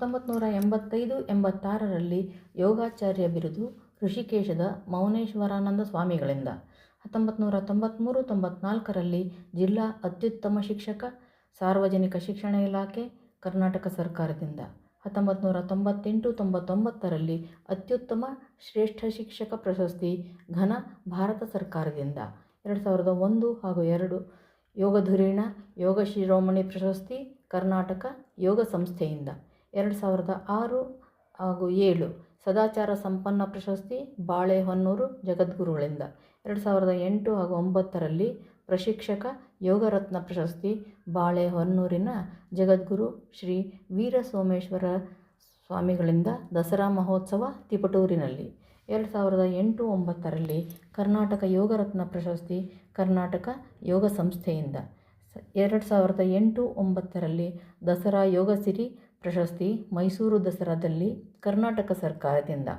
1985-86ರಲ್ಲಿ ಯೋಗಾಚಾರ್ಯ ಬಿರುದು ಋಷಿಕೇಶದ ಮೌನೇಶ್ವರಾನಂದ ಸ್ವಾಮಿಗಳಿಂದ. 1993-94ರಲ್ಲಿ ಜಿಲ್ಲಾ ಅತ್ಯುತ್ತಮ ಶಿಕ್ಷಕ, ಸಾರ್ವಜನಿಕ ಶಿಕ್ಷಣ ಇಲಾಖೆ, ಕರ್ನಾಟಕ ಸರ್ಕಾರದಿಂದ. 1998-99ರಲ್ಲಿ ಅತ್ಯುತ್ತಮ ಶ್ರೇಷ್ಠ ಶಿಕ್ಷಕ ಪ್ರಶಸ್ತಿ, ಘನ ಭಾರತ ಸರ್ಕಾರದಿಂದ. 2001 ಹಾಗೂ 2 ಯೋಗಧುರೀಣ ಯೋಗ ಶಿರೋಮಣಿ ಪ್ರಶಸ್ತಿ, ಕರ್ನಾಟಕ ಯೋಗ ಸಂಸ್ಥೆಯಿಂದ. 2006 ಹಾಗೂ 7 ಸದಾಚಾರ ಸಂಪನ್ನ ಪ್ರಶಸ್ತಿ, ಬಾಳೆಹೊನ್ನೂರು ಜಗದ್ಗುರುಗಳಿಂದ. 2008 ಹಾಗೂ 9ರಲ್ಲಿ ಪ್ರಶಿಕ್ಷಕ ಯೋಗರತ್ನ ಪ್ರಶಸ್ತಿ, ಬಾಳೆಹೊನ್ನೂರಿನ ಜಗದ್ಗುರು ಶ್ರೀ ವೀರಸೋಮೇಶ್ವರ ಸ್ವಾಮಿಗಳಿಂದ. ದಸರಾ ಮಹೋತ್ಸವ ತಿಪಟೂರಿನಲ್ಲಿ. 2008-09ರಲ್ಲಿ ಕರ್ನಾಟಕ ಯೋಗರತ್ನ ಪ್ರಶಸ್ತಿ, ಕರ್ನಾಟಕ ಯೋಗ ಸಂಸ್ಥೆಯಿಂದ. 2008-09ರಲ್ಲಿ ದಸರಾ ಯೋಗಸಿರಿ ಪ್ರಶಸ್ತಿ, ಮೈಸೂರು ದಸರಾದಲ್ಲಿ ಕರ್ನಾಟಕ ಸರ್ಕಾರದಿಂದ.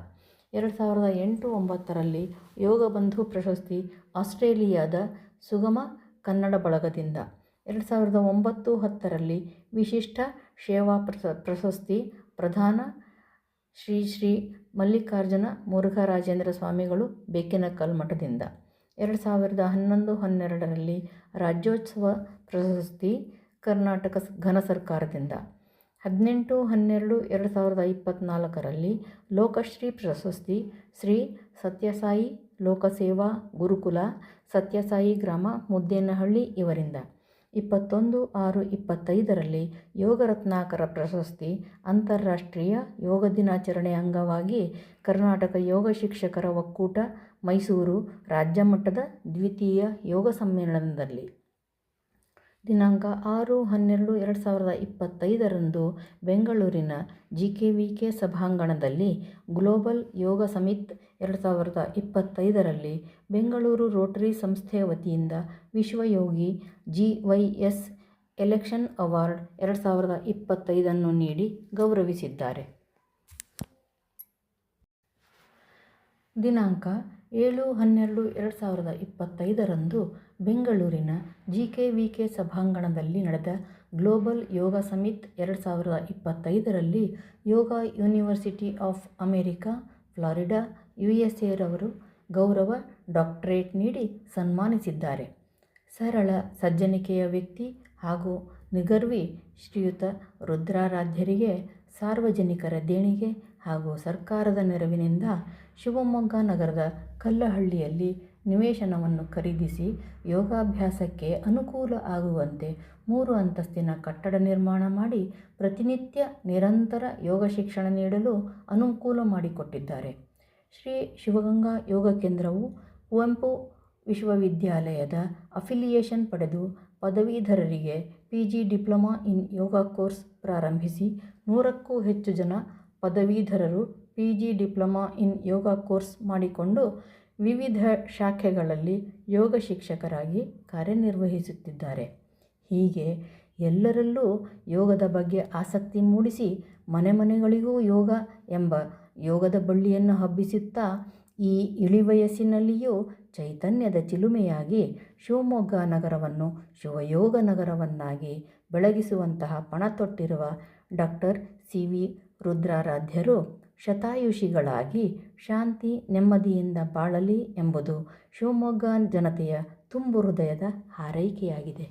2008-09ರಲ್ಲಿ ಯೋಗಬಂಧು ಪ್ರಶಸ್ತಿ, ಆಸ್ಟ್ರೇಲಿಯಾದ ಸುಗಮ ಕನ್ನಡ ಬಳಗದಿಂದ. 2009-10ರಲ್ಲಿ ವಿಶಿಷ್ಟ ಸೇವಾ ಪ್ರಶಸ್ತಿ, ಪ್ರಧಾನ ಶ್ರೀ ಶ್ರೀ ಮಲ್ಲಿಕಾರ್ಜುನ ಮುರುಘರಾಜೇಂದ್ರ ಸ್ವಾಮಿಗಳು, ಬೇಕಿನಕಲ್ ಮಠದಿಂದ. 2011-12ರಲ್ಲಿ ರಾಜ್ಯೋತ್ಸವ ಪ್ರಶಸ್ತಿ, ಕರ್ನಾಟಕ ಘನ ಸರ್ಕಾರದಿಂದ. 18-12-2024ರಲ್ಲಿ ಲೋಕಶ್ರೀ ಪ್ರಶಸ್ತಿ, ಶ್ರೀ ಸತ್ಯಸಾಯಿ ಲೋಕಸೇವಾ ಗುರುಕುಲ, ಸತ್ಯಸಾಯಿ ಗ್ರಾಮ, ಮುದ್ದೇನಹಳ್ಳಿ ಇವರಿಂದ. 21/6/25ರಲ್ಲಿ ಯೋಗರತ್ನಾಕರ ಪ್ರಶಸ್ತಿ, ಅಂತಾರಾಷ್ಟ್ರೀಯ ಯೋಗ ದಿನಾಚರಣೆ ಅಂಗವಾಗಿ ಕರ್ನಾಟಕ ಯೋಗ ಶಿಕ್ಷಕರ ಒಕ್ಕೂಟ, ಮೈಸೂರು ರಾಜ್ಯ ಮಟ್ಟದ ದ್ವಿತೀಯ ಯೋಗ ಸಮ್ಮೇಳನದಲ್ಲಿ. ದಿನಾಂಕ 6-12-2025ರಂದು ಬೆಂಗಳೂರಿನ GKVK ಸಭಾಂಗಣದಲ್ಲಿ ಗ್ಲೋಬಲ್ ಯೋಗ ಸಮಿಟ್ 2025ರಲ್ಲಿ ಬೆಂಗಳೂರು ರೋಟರಿ ಸಂಸ್ಥೆಯ ವತಿಯಿಂದ ವಿಶ್ವಯೋಗಿ GYS ಎಲೆಕ್ಷನ್ ಅವಾರ್ಡ್ 2025 ನೀಡಿ ಗೌರವಿಸಿದ್ದಾರೆ. ದಿನಾಂಕ 7-12-2025ರಂದು ಬೆಂಗಳೂರಿನ GKVK ಸಭಾಂಗಣದಲ್ಲಿ ನಡೆದ ಗ್ಲೋಬಲ್ ಯೋಗ ಸಮಿಟ್ 2025ರಲ್ಲಿ yoga university of America, Florida, USA ರವರು ಗೌರವ ಡಾಕ್ಟರೇಟ್ ನೀಡಿ ಸನ್ಮಾನಿಸಿದ್ದಾರೆ. ಸರಳ ಸಜ್ಜನಿಕೆಯ ವ್ಯಕ್ತಿ ಹಾಗೂ ನಿಗರ್ವಿ ಶ್ರೀಯುತ ರುದ್ರಾರಾಧ್ಯರಿಗೆ ಸಾರ್ವಜನಿಕರ ದೇಣಿಗೆ ಹಾಗೂ ಸರ್ಕಾರದ ನೆರವಿನಿಂದ ಶಿವಮೊಗ್ಗ ನಗರದ ಕಲ್ಲಹಳ್ಳಿಯಲ್ಲಿ ನಿವೇಶನವನ್ನು ಖರೀದಿಸಿ ಯೋಗಾಭ್ಯಾಸಕ್ಕೆ ಅನುಕೂಲ ಆಗುವಂತೆ 3 ಅಂತಸ್ತಿನ ಕಟ್ಟಡ ನಿರ್ಮಾಣ ಮಾಡಿ ಪ್ರತಿನಿತ್ಯ ನಿರಂತರ ಯೋಗ ಶಿಕ್ಷಣ ನೀಡಲು ಅನುಕೂಲ ಮಾಡಿಕೊಟ್ಟಿದ್ದಾರೆ. ಶ್ರೀ ಶಿವಗಂಗಾ ಯೋಗ ಕೇಂದ್ರವು ಕುವೆಂಪು ವಿಶ್ವವಿದ್ಯಾಲಯದ ಅಫಿಲಿಯೇಷನ್ ಪಡೆದು ಪದವೀಧರರಿಗೆ PG diploma in yoga course ಪ್ರಾರಂಭಿಸಿ 100ಕ್ಕೂ ಹೆಚ್ಚು ಜನ ಪದವೀಧರರು PG diploma in yoga course ಮಾಡಿಕೊಂಡು ವಿವಿಧ ಶಾಖೆಗಳಲ್ಲಿ ಯೋಗ ಶಿಕ್ಷಕರಾಗಿ ಕಾರ್ಯನಿರ್ವಹಿಸುತ್ತಿದ್ದಾರೆ. ಹೀಗೆ ಎಲ್ಲರಲ್ಲೂ ಯೋಗದ ಬಗ್ಗೆ ಆಸಕ್ತಿ ಮೂಡಿಸಿ ಮನೆಗಳಿಗೂ ಯೋಗ ಎಂಬ ಯೋಗದ ಬಳ್ಳಿಯನ್ನು ಹಬ್ಬಿಸುತ್ತಾ ಈ ಇಳಿವಯಸ್ಸಿನಲ್ಲಿಯೂ ಚೈತನ್ಯದ ಚಿಲುಮೆಯಾಗಿ ಶಿವಮೊಗ್ಗ ನಗರವನ್ನು ಶಿವಯೋಗ ನಗರವನ್ನಾಗಿ ಬೆಳಗಿಸುವಂತಹ ಪಣ ತೊಟ್ಟಿರುವ ಡಾಕ್ಟರ್ CV ರುದ್ರಾರಾಧ್ಯರು ಶತಾಯುಷಿಗಳಾಗಿ ಶಾಂತಿ ನೆಮ್ಮದಿಯಿಂದ ಬಾಳಲಿ ಎಂಬುದು ಶಿವಮೊಗ್ಗ ಜನತೆಯ ತುಂಬು ಹೃದಯದ ಹಾರೈಕೆಯಾಗಿದೆ.